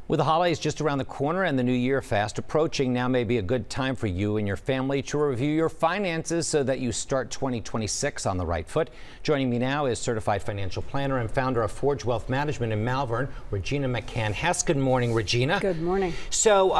With the holidays just around the corner and the new year fast approaching, now may be a good time for you and your family to review your finances so that you start 2026 on the right foot. Joining me now is certified financial planner and founder of Forge Wealth Management in Malvern, Regina McCann. Hess, good morning, Regina. Good morning. So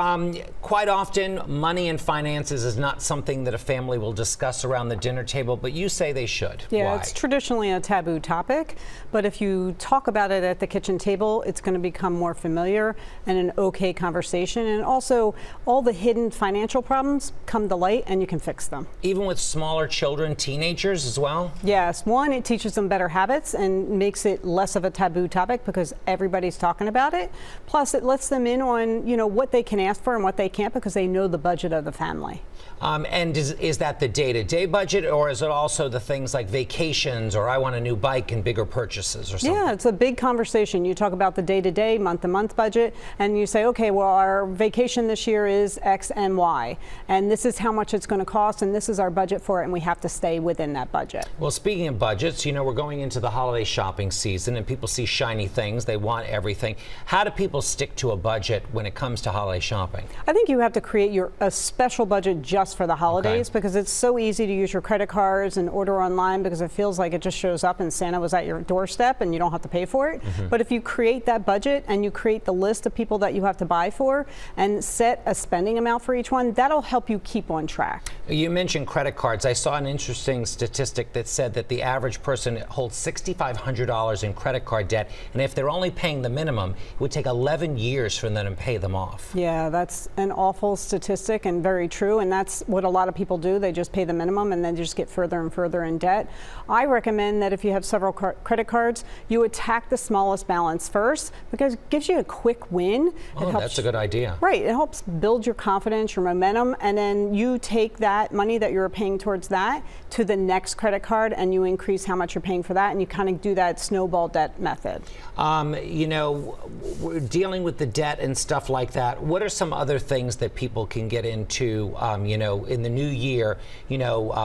quite often, money and finances is not something that a family will discuss around the dinner table, but you say they should. Yeah, Why? It's traditionally a taboo topic, but if you talk about it at the kitchen table, it's going to become more familiar and an okay conversation. And also, all the hidden financial problems come to light and you can fix them. Even with smaller children, teenagers as well? Yes. One, it teaches them better habits and makes it less of a taboo topic because everybody's talking about it. Plus, it lets them in on, what they can ask for and what they can't because they know the budget of the family. And is that the day-to-day budget, or is it also the things like vacations, or I want a new bike and bigger purchases or something? Yeah, it's a big conversation. You talk about the day-to-day, month-to-month budget, and you say, okay, well, our vacation this year is X and Y, and this is how much it's going to cost, and this is our budget for it, and we have to stay within that budget. Well, speaking of budgets, we're going into the holiday shopping season, and people see shiny things. They want everything. How do people stick to a budget when it comes to holiday shopping? I think you have to create a special budget just for the holidays because it's so easy to use your credit cards and order online because it feels like it just shows up and Santa was at your doorstep and you don't have to pay for it. But if you create that budget and you create the list of people that you have to buy for and set a spending amount for each one, that'll help you keep on track. You mentioned credit cards. I saw an interesting statistic that said that the average person holds $6,500 in credit card debt, and if they're only paying the minimum, it would take 11 years for them to pay them off. Yeah, that's an awful statistic and very true, and that's what a lot of people do. They just pay the minimum and then just get further and further in debt. I recommend that if you have several credit cards, you attack the smallest balance first because it gives you a quick win. Oh, that's a good idea. Right. It helps build your confidence, your momentum, and then you take that money that you're paying towards that to the next credit card and you increase how much you're paying for that, and you kind of do that snowball debt method. We're dealing with the debt and stuff like that. What are some other things that people can get into, in the new year,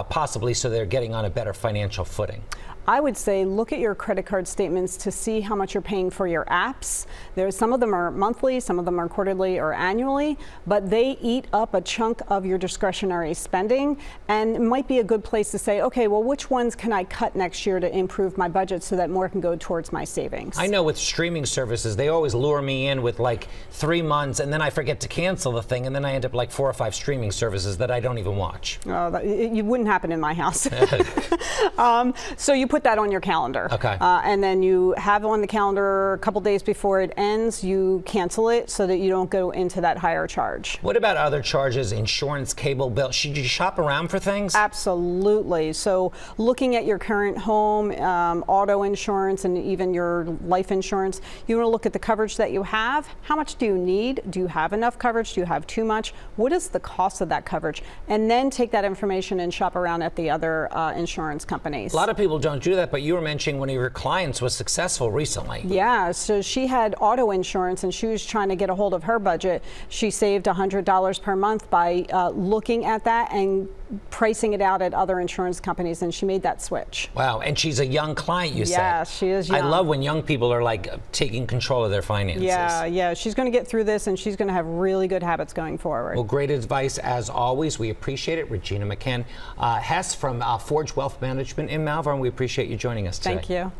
possibly so they're getting on a better financial footing? I would say look at your credit card statements to see how much you're paying for your apps. Some of them are monthly, some of them are quarterly or annually, but they eat up a chunk of your discretionary spending, and it might be a good place to say, okay, well, which ones can I cut next year to improve my budget so that more can go towards my savings? I know with streaming services, they always lure me in with like 3 months, and then I forget to cancel the thing, and then I end up like 4 or 5 streaming services that I don't even watch. Oh, it wouldn't happen in my house. So you put that on your calendar. Okay. And then you have on the calendar a couple days before it ends, you cancel it so that you don't go into that higher charge. What about other charges, insurance, cable bill? Should you shop around for things? Absolutely. So looking at your current home, auto insurance, and even your life insurance, you want to look at the coverage that you have. How much do you need? Do you have enough coverage? Do you have too much? What is the cost of that coverage? And then take that information and shop around at the other insurance companies. A lot of people don't do that, but you were mentioning one of your clients was successful recently. Yeah, so she had auto insurance and she was trying to get a hold of her budget. She saved $100 per month by looking at that and pricing it out at other insurance companies, and she made that switch. Wow, and she's a young client, you said. Yeah, she is young. I love when young people are like taking control of their finances. Yeah, she's going to get through this and she's going to have really good habits going forward. Well, great advice as always. We appreciate it. Regina McCann, Hess from Forge Wealth Management in Malvern. We appreciate you joining us today. Thank you.